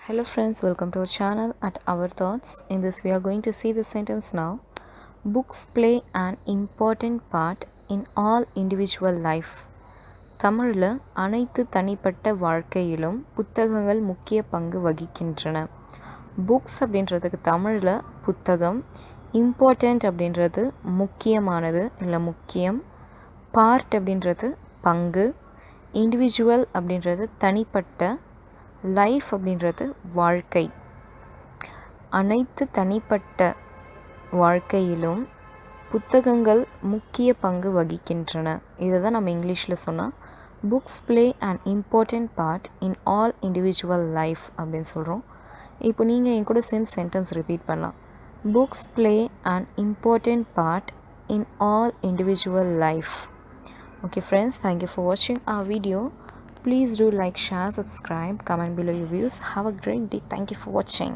Hello friends, welcome to our channel at Our Thoughts. In this we are going to see the sentence now. Books play an important part in all individual life. தமிழில் அனைத்து தனிப்பட்ட வாழ்க்கையிலும் புத்தகங்கள் முக்கிய பங்கு வகிக்கின்றன. Books அப்படின்றதுக்கு தமிழில் புத்தகம், இம்பார்ட்டண்ட் அப்படின்றது முக்கியமானது இல்லை முக்கியம், பார்ட் அப்படின்றது பங்கு, இண்டிவிஜுவல் அப்படின்றது தனிப்பட்ட, லைஃப் அப்படின்றது வாழ்க்கை. அனைத்து தனிப்பட்ட வாழ்க்கையிலும் புத்தகங்கள் முக்கிய பங்கு வகிக்கின்றன. இதை தான் நம்ம இங்கிலீஷில் சொன்னால் books play and important part in all individual life அப்படின்னு சொல்கிறோம். இப்போ நீங்கள் என் கூட சேர்ந்து சென்டென்ஸ் ரிப்பீட் பண்ணலாம். Books play and important part in all individual life. Okay friends, thank you for watching our video. Please do like, share, subscribe, comment below your views. Have a great day. Thank you for watching.